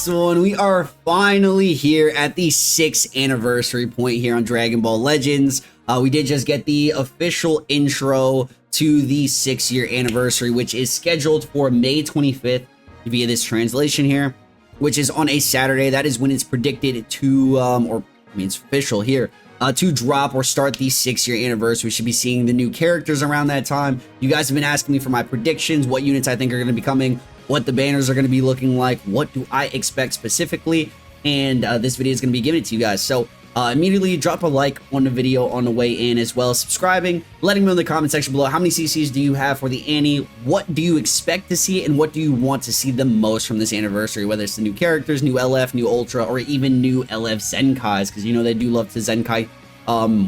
last one. We are finally here at the 6th anniversary point here on Dragon Ball Legends. We did just get the official intro to the 6-year anniversary, which is scheduled for May 25th via this translation here, which is on a Saturday. That is when it's predicted to, it's official here, to drop or start the 6-year anniversary. We should be seeing the new characters around that time. You guys have been asking me for my predictions, what units I think are going to be coming, what the banners are going to be looking like, what do I expect specifically, and this video is going to be given to you guys. So immediately drop a like on the video on the way in, as well as subscribing, letting me know in the comment section below how many CCs do you have for the Annie, what do you expect to see, and what do you want to see the most from this anniversary, whether it's the new characters, new LF, new Ultra, or even new LF Zenkais, because you know they do love to Zenkai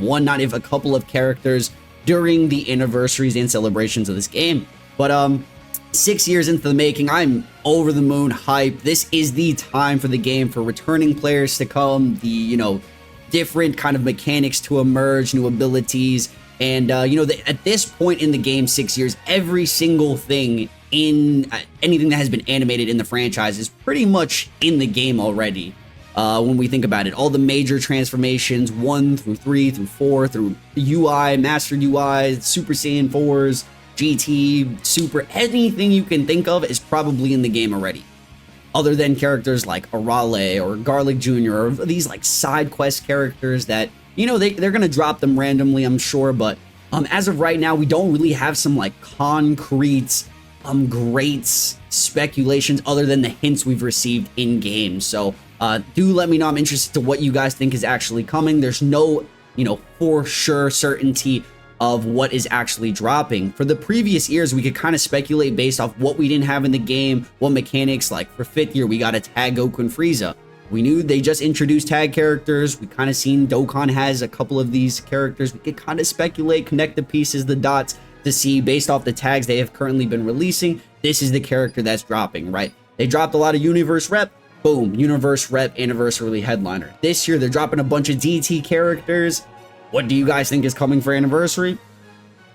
one, not if a couple of characters during the anniversaries and celebrations of this game. But 6 years into the making, I'm over the moon hype. This is the time for the game for returning players to come, the different kind of mechanics to emerge, new abilities, and at this point in the game, 6 years, every single thing in anything that has been animated in the franchise is pretty much in the game already. When we think about it, all the major transformations, 1 through 3 through 4 through UI, Mastered UI, Super Saiyan 4s, GT, Super, anything you can think of is probably in the game already. Other than characters like Arale or Garlic Jr. or these like side quest characters that, they're going to drop them randomly, I'm sure. But as of right now, we don't really have some like concrete, great speculations other than the hints we've received in game. So do let me know. I'm interested to what you guys think is actually coming. There's no, for sure certainty of what is actually dropping. For the previous years, we could kind of speculate based off what we didn't have in the game, what mechanics. Like for 5th year, we got a tag Goku and Frieza. We knew they just introduced tag characters. We kind of seen Dokkan has a couple of these characters. We could kind of speculate, connect the pieces, the dots to see based off the tags they have currently been releasing. This is the character that's dropping, right? They dropped a lot of Universe Rep. Boom, Universe Rep Anniversary Headliner. This year, they're dropping a bunch of DT characters. What do you guys think is coming for Anniversary?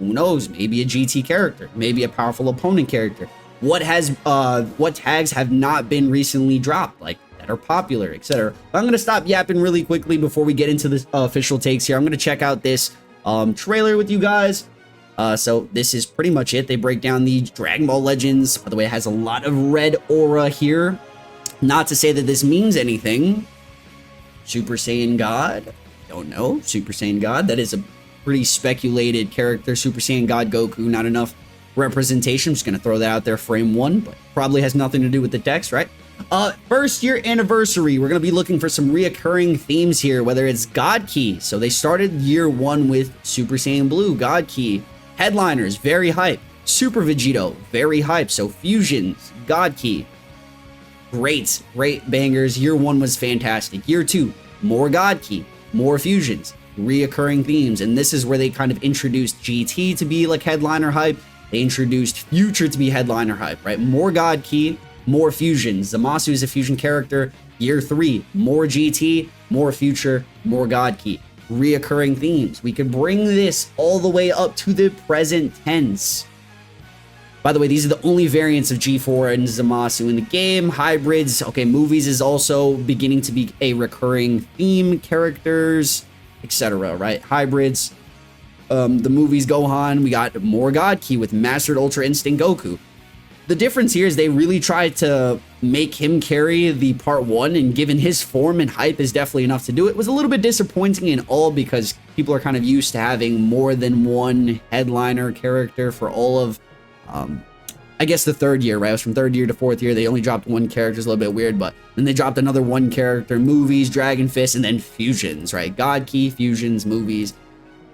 Who knows? Maybe a GT character, maybe a powerful opponent character. What tags have not been recently dropped, like that are popular, etc. I'm gonna stop yapping really quickly before we get into the official takes here. I'm gonna check out this trailer with you guys. So this is pretty much it. They break down the Dragon Ball Legends. By the way, it has a lot of red aura here. Not to say that this means anything. Super Saiyan God. Don't know. Super Saiyan God. That is a pretty speculated character. Super Saiyan God Goku. Not enough representation. I'm just going to throw that out there. Frame 1. But probably has nothing to do with the text, right? 1st year anniversary. We're going to be looking for some reoccurring themes here. Whether it's God Key. So they started year 1 with Super Saiyan Blue. God Key. Headliners. Very hype. Super Vegito. Very hype. So fusions. God Key. Great bangers. Year 1 was fantastic. Year 2. More God Key. More fusions, reoccurring themes, and this is where they kind of introduced GT to be like headliner hype. They introduced Future to be headliner hype, right? More God Key, more fusions. Zamasu is a fusion character. Year 3, more GT, more Future, more God Key. Reoccurring themes. We could bring this all the way up to the present tense. By the way, these are the only variants of G4 and Zamasu in the game. Hybrids, okay, movies is also beginning to be a recurring theme, characters, etc., right? Hybrids, the movies Gohan, we got more God Key with Mastered Ultra Instinct Goku. The difference here is they really tried to make him carry the part 1, and given his form and hype is definitely enough to do it. It was a little bit disappointing in all because people are kind of used to having more than one headliner character for all of I guess the 3rd year, right? It was from 3rd year to 4th year. They only dropped 1 character. It's a little bit weird, but then they dropped another 1 character, movies, Dragon Fist, and then fusions, right? God Key, fusions, movies.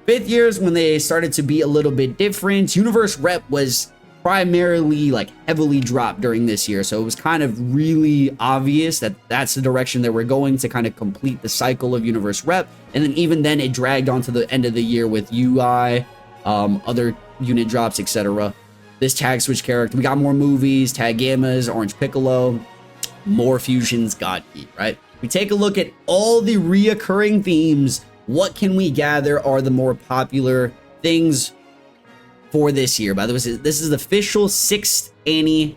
5th years when they started to be a little bit different. Universe Rep was primarily like heavily dropped during this year. So it was kind of really obvious that that's the direction that we're going to kind of complete the cycle of Universe Rep. And then even then it dragged on to the end of the year with UI, other unit drops, etc. This tag switch character, we got more movies, tag gammas, Orange Piccolo, more fusions, God Key, right? We take a look at all the reoccurring themes. What can we gather are the more popular things for this year? By the way, this is the official 6th Annie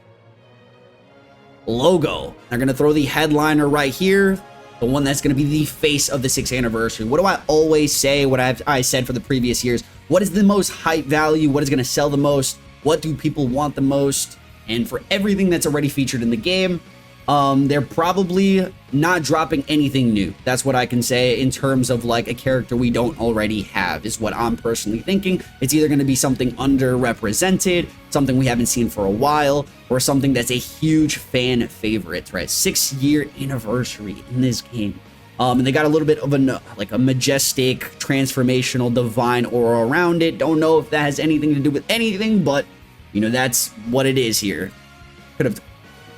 logo. They're going to throw the headliner right here, the one that's going to be the face of the 6th anniversary. What do I always say? What I said for the previous years? What is the most hype value? What is going to sell the most? What do people want the most? And for everything that's already featured in the game, they're probably not dropping anything new. That's what I can say in terms of like a character we don't already have, is what I'm personally thinking. It's either going to be something underrepresented, something we haven't seen for a while, or something that's a huge fan favorite, right? 6-year anniversary in this game. And they got a little bit of a majestic, transformational, divine aura around it. Don't know if that has anything to do with anything, but you know, that's what it is here. Could have,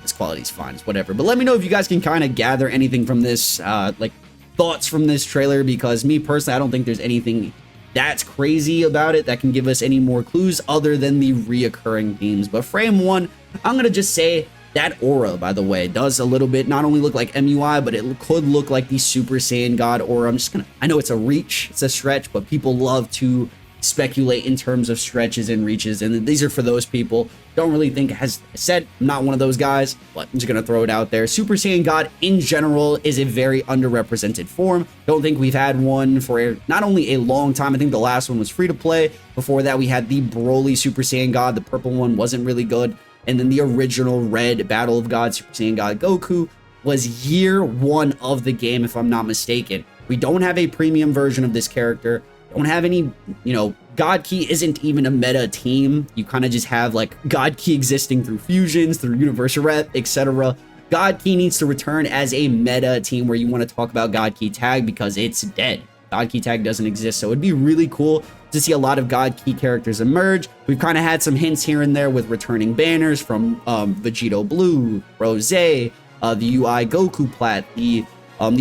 this quality's fine, it's whatever. But let me know if you guys can kind of gather anything from this, like thoughts from this trailer, because me personally, I don't think there's anything that's crazy about it that can give us any more clues other than the reoccurring themes. But frame 1, I'm gonna just say that aura, by the way, does a little bit not only look like MUI, but it could look like the Super Saiyan God aura. I know it's a reach, it's a stretch, but people love to speculate in terms of stretches and reaches, and these are for those people. Don't really think, as I said, I'm not one of those guys, but I'm just gonna throw it out there. Super Saiyan God in general is a very underrepresented form. Don't think we've had one for not only a long time. I think the last one was free to play. Before that, we had the Broly Super Saiyan God. The purple one wasn't really good, and then the original red Battle of God Super Saiyan God Goku was year 1 of the game, if I'm not mistaken. We don't have a premium version of this character. Don't have any, you know, God Key isn't even a meta team. You kind of just have like God Key existing through fusions, through Universal Rep, etc. God Key needs to return as a meta team where you want to talk about God Key Tag, because it's dead. God Key Tag doesn't exist, so it'd be really cool to see a lot of God Key characters emerge. We've kind of had some hints here and there with returning banners from Vegito Blue, Rose, the UI Goku Plat, the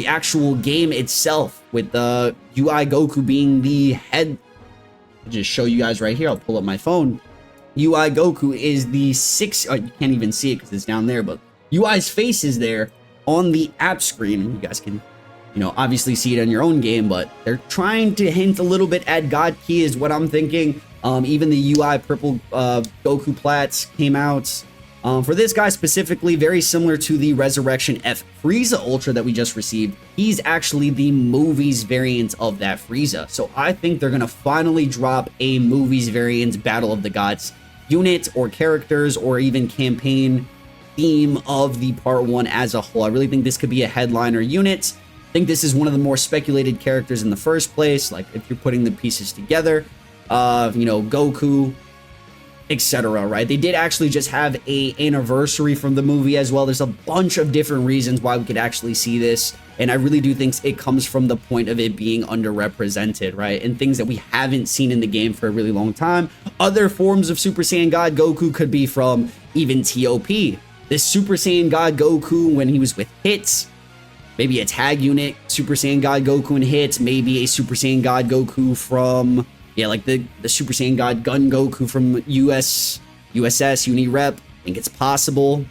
actual game itself with the UI Goku being the head. I'll just show you guys right here. I'll pull up my phone. UI Goku is the 6th. Oh, you can't even see it because it's down there, but UI's face is there on the app screen. You guys can, you know, obviously see it in your own game, but they're trying to hint a little bit at God Key is what I'm thinking. Even the UI purple Goku Plats came out. For this guy specifically, very similar to the Resurrection F Frieza Ultra that we just received. He's actually the movies variant of that Frieza. So I think they're going to finally drop a movies variant Battle of the Gods unit or characters or even campaign theme of the part 1 as a whole. I really think this could be a headliner unit. I think this is one of the more speculated characters in the first place. Like if you're putting the pieces together, you know, Goku, etc. Right? They did actually just have a anniversary from the movie as well. There's a bunch of different reasons why we could actually see this, and I really do think it comes from the point of it being underrepresented, right? And things that we haven't seen in the game for a really long time. Other forms of Super Saiyan God Goku could be from even TOP. This Super Saiyan God Goku when he was with Hits, maybe a tag unit Super Saiyan God Goku and Hits, maybe a Super Saiyan God Goku from, yeah, like the Super Saiyan God Gun Goku from USS Uni Rep. I think it's possible.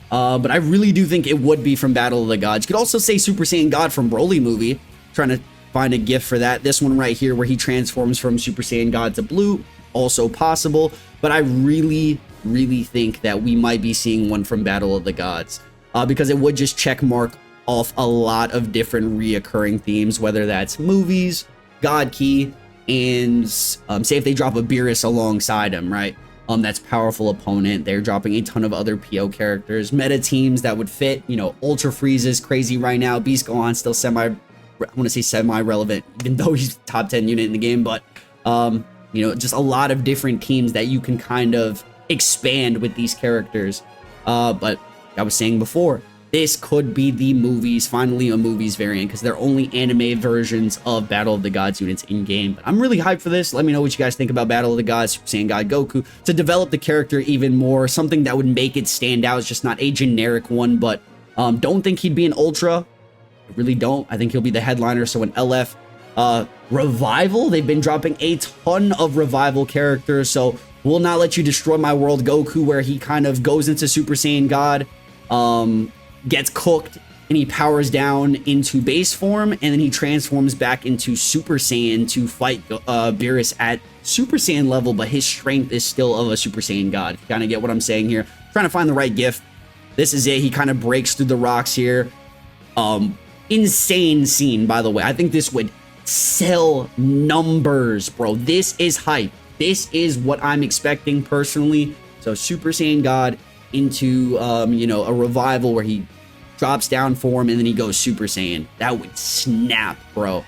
But I really do think it would be from Battle of the Gods. You could also say Super Saiyan God from Broly movie. Trying to find a gift for that. This one right here where he transforms from Super Saiyan God to Blue. Also possible. But I really, really think that we might be seeing one from Battle of the Gods. Because it would just check mark off a lot of different reoccurring themes. Whether that's movies, God Key, and say if they drop a Beerus alongside him, right? That's powerful opponent. They're dropping a ton of other PO characters, meta teams that would fit. You know, Ultra Frieza's crazy right now. Beast Gohan still I want to say semi-relevant, even though he's top 10 unit in the game. But you know, just a lot of different teams that you can kind of expand with these characters. But I was saying before, this could be the movies, finally a movies variant, because they're only anime versions of Battle of the Gods units in-game. But I'm really hyped for this. Let me know what you guys think about Battle of the Gods, Super Saiyan God Goku, to develop the character even more, something that would make it stand out. It's just not a generic one, but don't think he'd be an Ultra. I really don't. I think he'll be the headliner, so an LF. Revival, they've been dropping a ton of Revival characters, so Will Not Let You Destroy My World Goku, where he kind of goes into Super Saiyan God, gets cooked, and he powers down into base form, and then he transforms back into Super Saiyan to fight Beerus at Super Saiyan level, but his strength is still of a Super Saiyan God. You kind of get what I'm saying here. Trying to find the right gift. This is it. He kind of breaks through the rocks here. Insane scene, by the way. I think this would sell numbers, bro. This is hype. This is what I'm expecting personally. So Super Saiyan God into, you know, a revival where he drops down form and then he goes Super Saiyan. That would snap, bro.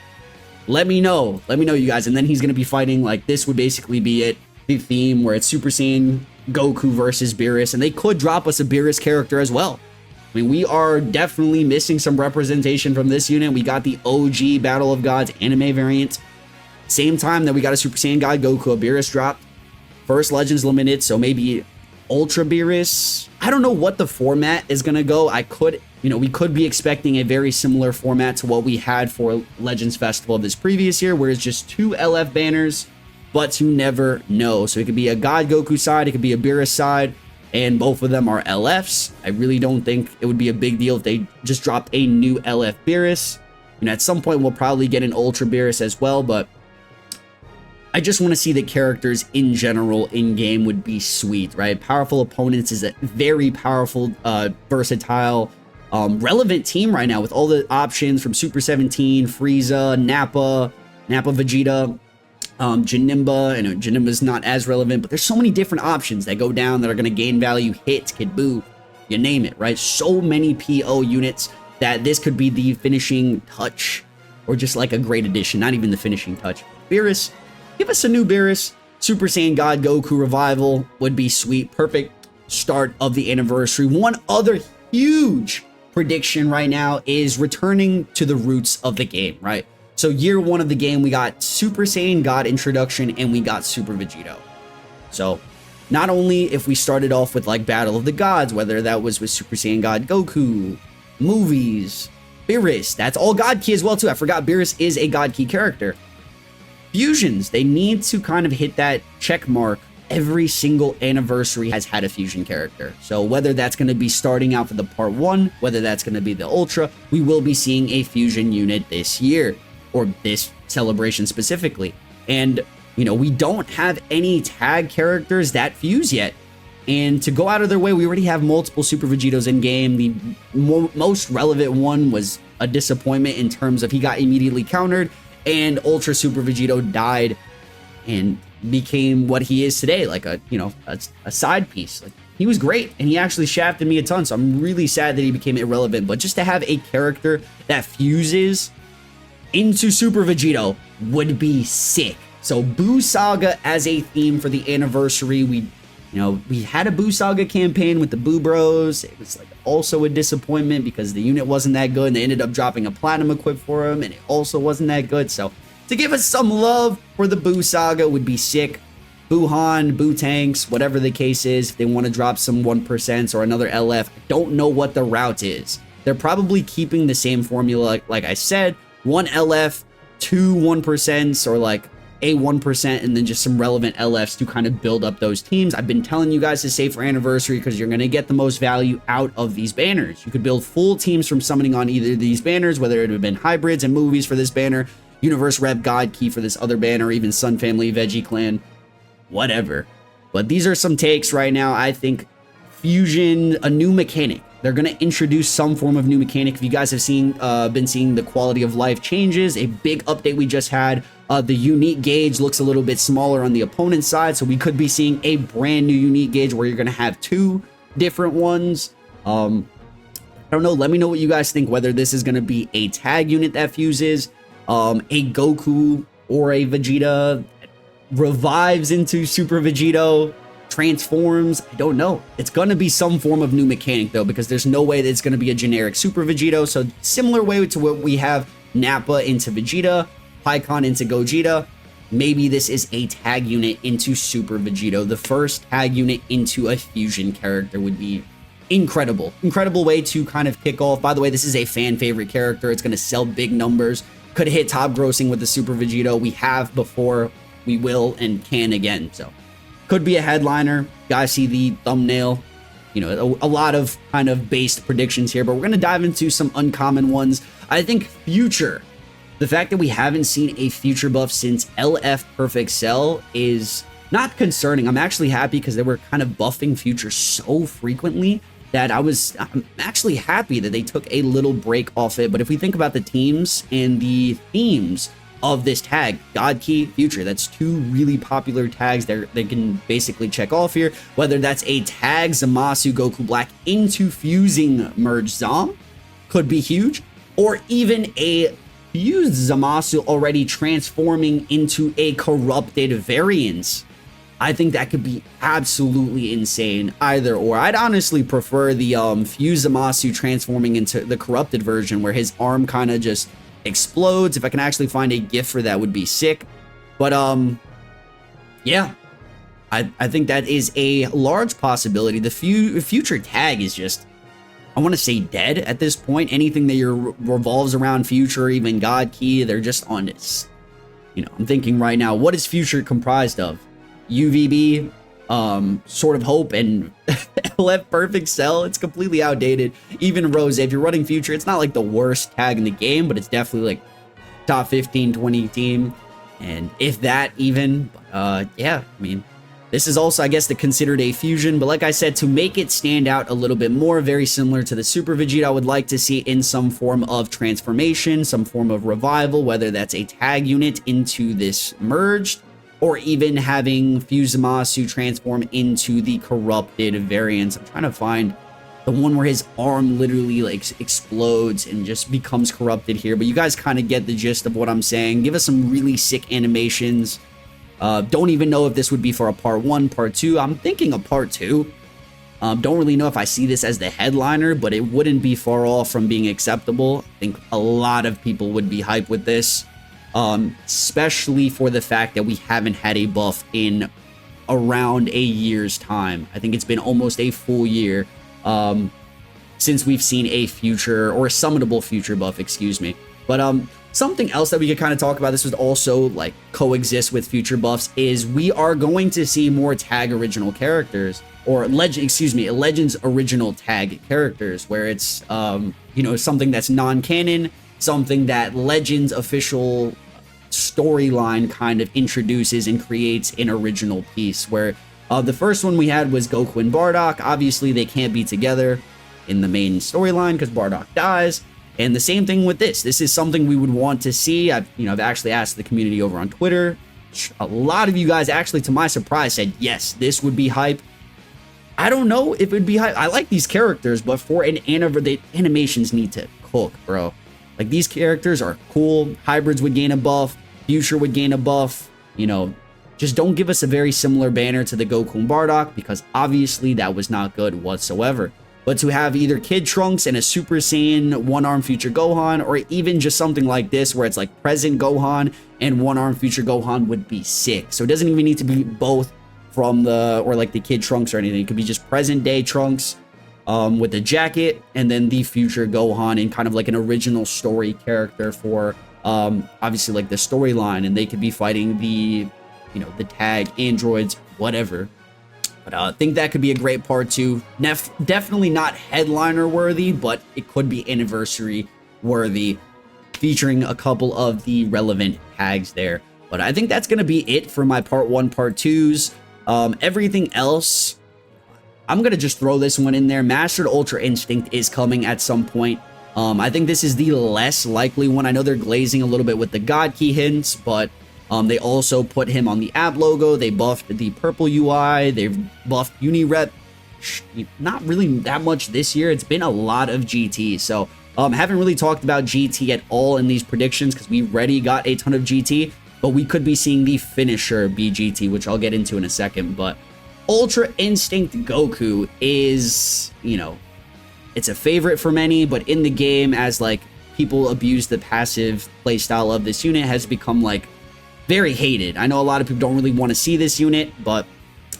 Let me know, you guys. And then he's going to be fighting, like, this would basically be it. The theme where it's Super Saiyan Goku versus Beerus. And they could drop us a Beerus character as well. I mean, we are definitely missing some representation from this unit. We got the OG Battle of Gods anime variant. Same time that we got a Super Saiyan God Goku, a Beerus dropped. First Legends Limited, so maybe Ultra Beerus. I don't know what the format is going to go. We could be expecting a very similar format to what we had for Legends Festival of this previous year, where it's just 2 LF banners, but you never know. So it could be a God Goku side, it could be a Beerus side, and both of them are LFs. I really don't think it would be a big deal if they just dropped a new LF Beerus. You know, at some point we'll probably get an Ultra Beerus as well, but I just want to see the characters in general in-game would be sweet, right? Powerful Opponents is a very powerful, versatile, relevant team right now with all the options from Super 17, Frieza, Nappa Vegeta, Janemba. I know Janemba's not as relevant, but there's so many different options that go down that are going to gain value, hit, Kid Buu, you name it, right? So many PO units that this could be the finishing touch or just like a great addition, not even the finishing touch. Beerus, give us a new Beerus. Super Saiyan God Goku Revival would be sweet. Perfect start of the anniversary. One other huge prediction right now is returning to the roots of the game, right? So year 1 of the game, we got Super Saiyan God introduction and we got Super Vegito. So not only if we started off with like Battle of the Gods, whether that was with Super Saiyan God Goku, movies, Beerus, that's all God Key as well too. I forgot Beerus is a God Key character. Fusions, they need to kind of hit that check mark. Every single anniversary has had a fusion character. So whether that's going to be starting out for the part 1, whether that's going to be the Ultra, we will be seeing a fusion unit this year, or this celebration specifically. And, you know, we don't have any tag characters that fuse yet. And to go out of their way, we already have multiple Super Vegitos in game. The most relevant one was a disappointment in terms of he got immediately countered, and Ultra Super Vegito died and became what he is today, like a side piece. Like, he was great and he actually shafted me a ton, so I'm really sad that he became irrelevant. But just to have a character that fuses into Super Vegito would be sick. So Buu Saga as a theme for the anniversary. We had a Buu Saga campaign with the Buu Bros. It was like also a disappointment because the unit wasn't that good and they ended up dropping a platinum equip for him and it also wasn't that good. So to give us some love for the Buu Saga would be sick. Buuhan, Buu Tanks, whatever the case is, if they want to drop some 1% or another LF, I don't know what the route is. They're probably keeping the same formula, like I said, 1 LF, 2 1%, or like a 1%, and then just some relevant LFs to kind of build up those teams. I've been telling you guys to save for anniversary because you're going to get the most value out of these banners. You could build full teams from summoning on either of these banners, whether it have been hybrids and movies for this banner, Universe Rep God Key for this other banner, even Sun Family, Veggie Clan, whatever. But these are some takes right now. I think fusion, a new mechanic. They're going to introduce some form of new mechanic. If you guys have been seeing the quality of life changes, a big update we just had. The unique gauge looks a little bit smaller on the opponent's side, so we could be seeing a brand new unique gauge where you're going to have 2 different ones. I don't know. Let me know what you guys think, whether this is going to be a tag unit that fuses, a Goku or a Vegeta revives into Super Vegito, transforms. I don't know. It's going to be some form of new mechanic though, because there's no way that it's going to be a generic Super Vegito. So similar way to what we have Nappa into Vegeta, Pikkon into Gogeta. Maybe this is a tag unit into Super Vegito. The first tag unit into a fusion character would be incredible. Incredible way to kind of kick off. By the way, this is a fan favorite character. It's going to sell big numbers. Could hit top grossing with the Super Vegito. We have before, we will, and can again. So could be a headliner. Guys see the thumbnail. You know, a lot of kind of based predictions here, but we're going to dive into some uncommon ones. I think future, the fact that we haven't seen a future buff since LF Perfect Cell is not concerning. I'm actually happy because they were kind of buffing future so frequently that I'm actually happy that they took a little break off it. But if we think about the teams and the themes of this tag, God Key, Future, that's two really popular tags they can basically check off here. Whether that's a tag Zamasu Goku Black into fusing Merge Zom, could be huge, or even a fused Zamasu already transforming into a corrupted variant. I think that could be absolutely insane, either or. I'd honestly prefer the fused Zamasu transforming into the corrupted version where his arm kind of just explodes. If I can actually find a GIF for that, would be sick. But yeah, I think that is a large possibility. The future tag is just, I want to say, dead at this point. Anything that revolves around Future, or even God Key, they're just on this. You know, I'm thinking right now, what is Future comprised of? UVB, Sword of Hope, and LF Perfect Cell. It's completely outdated. Even Rose, if you're running Future, it's not like the worst tag in the game, but it's definitely like top 15, 20 team. And if that even, yeah, I mean, this is also, I guess, considered a fusion, but like I said, to make it stand out a little bit more, very similar to the Super Vegeta, I would like to see in some form of transformation, some form of revival, whether that's a tag unit into this merged, or even having Zamasu transform into the corrupted variants. I'm trying to find the one where his arm literally like explodes and just becomes corrupted here, but you guys kind of get the gist of what I'm saying. Give us some really sick animations. Don't even know if this would be for a part 1, part 2. I'm thinking a part 2. Don't really know if I see this as the headliner, but it wouldn't be far off from being acceptable. I think a lot of people would be hyped with this. Especially for the fact that we haven't had a buff in around a year's time. I think it's been almost a full year since we've seen a future, or a summonable future buff, excuse me. But something else that we could kind of talk about, this would also like coexist with future buffs, is we are going to see more tag original characters, or Legends original tag characters, where it's you know, something that's non-canon, something that Legends official storyline kind of introduces and creates an original piece. Where the first one we had was Goku and Bardock. Obviously they can't be together in the main storyline because Bardock dies, and the same thing with this. This is something we would want to see. I've actually asked the community over on Twitter. A lot of you guys actually, to my surprise, said yes, this would be hype. I don't know if it would be hype. I like these characters, but for an the animations need to cook, bro. Like, these characters are cool. Hybrids would gain a buff. Future would gain a buff. You know, just don't give us a very similar banner to the Goku and Bardock, because obviously that was not good whatsoever. But to have either Kid Trunks and a Super Saiyan one-arm Future Gohan, or even just something like this where it's like present Gohan and one-arm Future Gohan, would be sick. So it doesn't even need to be both from or like the Kid Trunks or anything. It could be just present day Trunks with the jacket, and then the Future Gohan in kind of like an original story character for obviously like the storyline, and they could be fighting the, you know, the tag androids, whatever. But I think that could be a great part 2. Definitely not headliner worthy, but it could be anniversary worthy, featuring a couple of the relevant tags there. But I think that's going to be it for my part 1, part 2s. Everything else, I'm going to just throw this one in there. Mastered Ultra Instinct is coming at some point. I think this is the less likely one. I know they're glazing a little bit with the God Key hints, but they also put him on the app logo. They buffed the purple UI. They've buffed Unirep. Not really that much this year. It's been a lot of GT. So haven't really talked about GT at all in these predictions, because we already got a ton of GT. But we could be seeing the finisher be GT, which I'll get into in a second. But Ultra Instinct Goku is, you know, it's a favorite for many, but in the game, as like people abuse the passive playstyle of this unit, has become like very hated. I know a lot of people don't really want to see this unit, but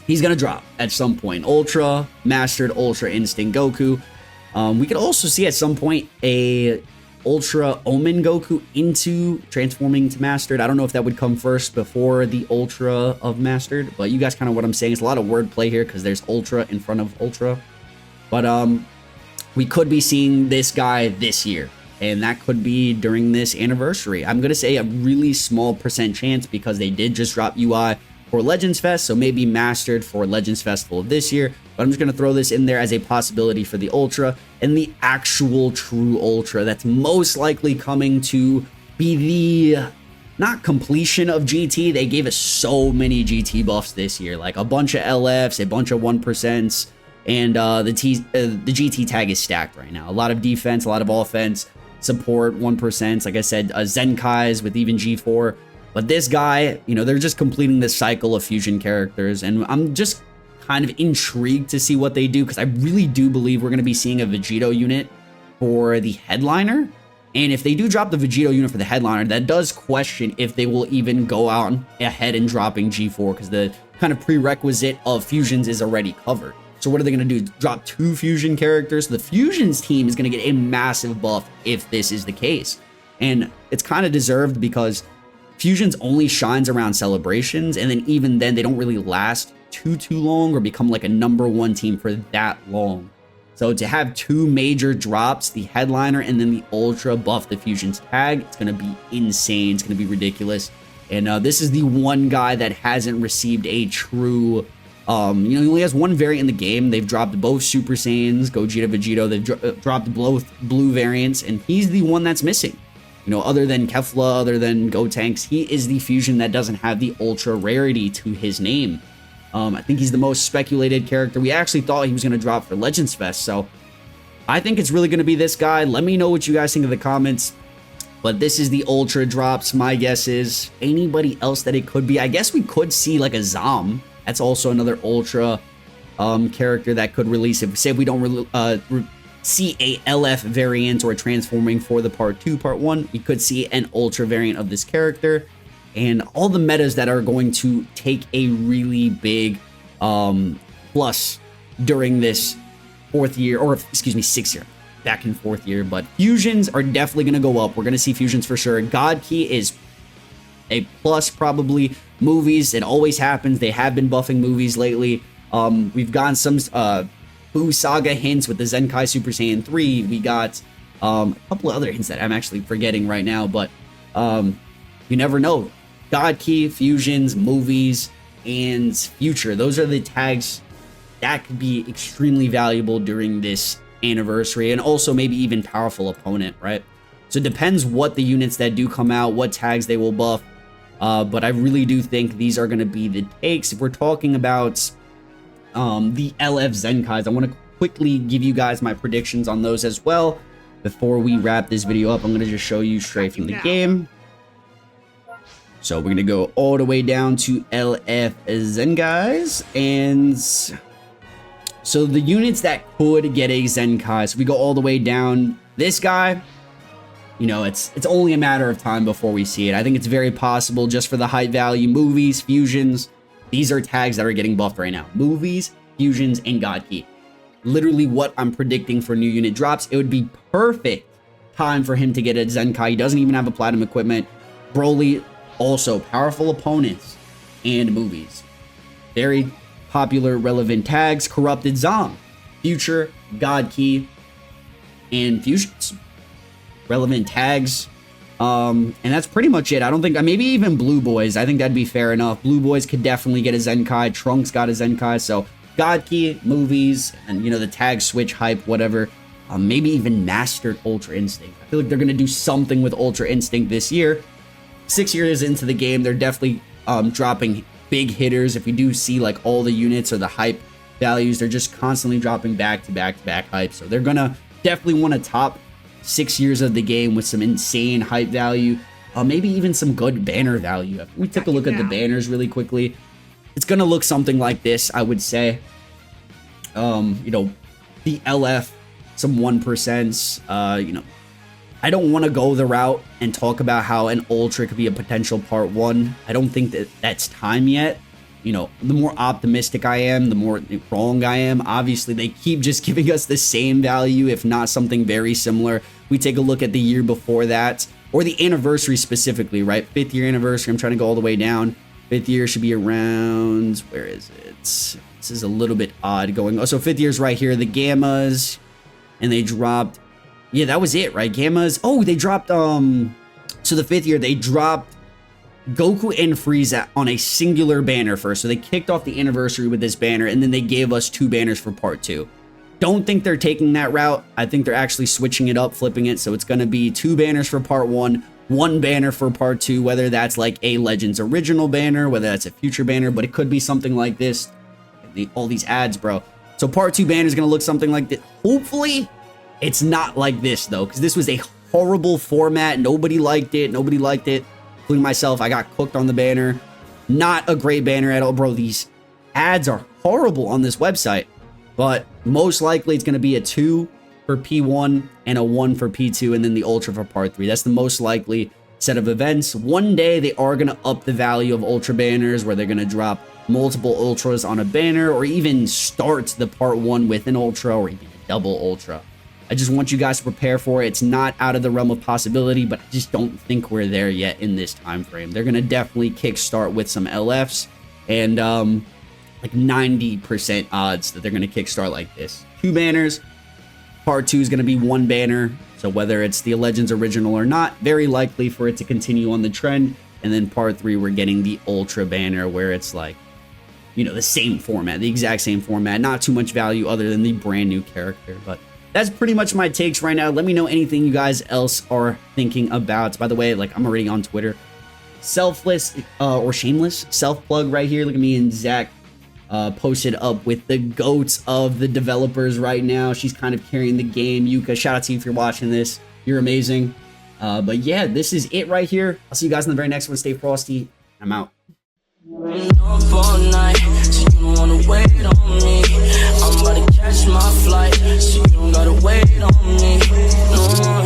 he's gonna drop at some point. Ultra Mastered Ultra Instinct Goku. We could also see at some point a Ultra Omen Goku into transforming to Mastered. I don't know if that would come first before the Ultra of Mastered, but you guys kind of what I'm saying. It's a lot of wordplay here because there's Ultra in front of Ultra. But we could be seeing this guy this year, and that could be during this anniversary. I'm going to say a really small % chance, because they did just drop UI for Legends Fest, so maybe Mastered for Legends Festival of this year. But I'm just going to throw this in there as a possibility for the Ultra, and the actual true Ultra that's most likely coming to be the, not completion of GT. They gave us so many GT buffs this year, like a bunch of LFs, a bunch of 1%s, and the GT tag is stacked right now. A lot of defense, a lot of offense, support, 1%. Like I said, Zenkais with even G4. But this guy, you know, they're just completing this cycle of fusion characters, and I'm just kind of intrigued to see what they do, because I really do believe we're going to be seeing a Vegito unit for the headliner. And if they do drop the Vegito unit for the headliner, that does question if they will even go out ahead and dropping G4, because the kind of prerequisite of fusions is already covered. So what are they going to do? Drop 2 fusion characters? The fusions team is going to get a massive buff if this is the case. And it's kind of deserved, because fusions only shines around celebrations, and then even then they don't really last too long or become like a #1 team for that long. So to have 2 major drops, the headliner and then the Ultra buff the fusions tag, it's going to be insane. It's going to be ridiculous. And this is the one guy that hasn't received a true, you know, he only has 1 variant in the game. They've dropped both Super Saiyans, Gogeta, Vegito. They've dropped both blue variants, and he's the one that's missing. You know, other than Kefla, other than Gotenks, he is the fusion that doesn't have the Ultra rarity to his name. I think he's the most speculated character. We actually thought he was going to drop for Legends Fest, so I think it's really going to be this guy. Let me know what you guys think in the comments. But this is the Ultra drops. My guess is anybody else that it could be. I guess we could see like a Zom. That's also another Ultra character that could release. If say if we don't see a LF variant or a transforming for the part 2, part 1, we could see an Ultra variant of this character. And all the metas that are going to take a really big plus during this 4th year, or excuse me, 6th year, back in 4th year. But fusions are definitely going to go up. We're going to see fusions for sure. God Key is a plus probably. Movies, it always happens. They have been buffing movies lately. We've gotten some Buu Saga hints with the Zenkai Super Saiyan 3. We got a couple of other hints that I'm actually forgetting right now, but you never know. God Key, fusions, movies, and future. Those are the tags that could be extremely valuable during this anniversary, and also maybe even powerful opponent, right? So it depends what the units that do come out, what tags they will buff. But I really do think these are going to be the takes. If we're talking about the LF Zenkais, I want to quickly give you guys my predictions on those as well. Before we wrap this video up, I'm going to just show you straight from the game. So we're going to go all the way down to LF Zenkais. And so the units that could get a Zenkai, so we go all the way down. This guy, you know, it's only a matter of time before we see it. I think it's very possible just for the height value. Movies, fusions, these are tags that are getting buffed right now. Movies, fusions, and God Key. Literally what I'm predicting for new unit drops. It would be perfect time for him to get a Zenkai. He doesn't even have a platinum equipment. Broly, also powerful opponents and movies. Very popular, relevant tags. Corrupted Zom, future, God Key, and fusions. Relevant tags. And that's pretty much it. I don't think, maybe even Blue Boys. I think that'd be fair enough. Blue Boys could definitely get a Zenkai. Trunks got a Zenkai. So God Key, movies, and you know, the tag switch hype, whatever. Maybe even Mastered Ultra Instinct. I feel like they're going to do something with Ultra Instinct this year. 6 years into the game, they're definitely dropping big hitters. If we do see like all the units or the hype values, they're just constantly dropping back to back to back hype. So they're going to definitely want to top 6 years of the game with some insane hype value. Maybe even some good banner value. If we take a look at the banners really quickly, it's going to look something like this, I would say. You know, the LF, some 1%. You know, I don't want to go the route and talk about how an Ultra could be a potential part 1. I don't think that that's time yet. You know, the more optimistic I am, the more wrong I am. Obviously, they keep just giving us the same value, if not something very similar. We take a look at the year before that, or the anniversary specifically, right? 5th year anniversary. I'm trying to go all the way down. 5th year should be around, where is it? This is a little bit odd going. Oh, so 5th year's right here. The Gammas, and they dropped. Yeah, that was it, right? Gammas. Oh, they dropped, so the 5th year, they dropped Goku and Frieza on a singular banner first. So they kicked off the anniversary with this banner, and then they gave us 2 banners for part 2. Don't think they're taking that route. I think they're actually switching it up, flipping it. So it's going to be 2 banners for part 1, 1 banner for part 2, whether that's like a Legends original banner, whether that's a future banner, but it could be something like this. All these ads, bro. So part 2 banner is going to look something like this. Hopefully it's not like this though, because this was a horrible format. Nobody liked it, including myself. I got cooked on the banner. Not a great banner at all, bro. These ads are horrible on this website. But most likely it's going to be a 2 for P1 and a 1 for P2, and then the Ultra for part 3. That's the most likely set of events. One day they are going to up the value of Ultra banners, where they're going to drop multiple Ultras on a banner, or even start the part 1 with an Ultra, or even a double Ultra. I just want you guys to prepare for it. It's not out of the realm of possibility, but I just don't think we're there yet in this time frame. They're going to definitely kickstart with some LFs, and like 90% odds that they're going to kickstart like this. 2 banners. Part 2 is going to be 1 banner. So whether it's the Legends original or not, very likely for it to continue on the trend. And then part 3, we're getting the Ultra banner, where it's like, you know, the same format, the exact same format. Not too much value other than the brand new character. But that's pretty much my takes right now. Let me know anything you guys else are thinking about. By the way, like, I'm already on Twitter. Selfless or shameless self-plug right here. Look at me and Zach. Posted up with the goats of the developers right now. She's kind of carrying the game. Yuka, shout out to you if you're watching this. You're amazing. But yeah, this is it right here. I'll see you guys in the very next one. Stay frosty. I'm out. Up all night, so you don't wanna wait on me. I'm about to catch my flight, so you don't gotta wait on me. No.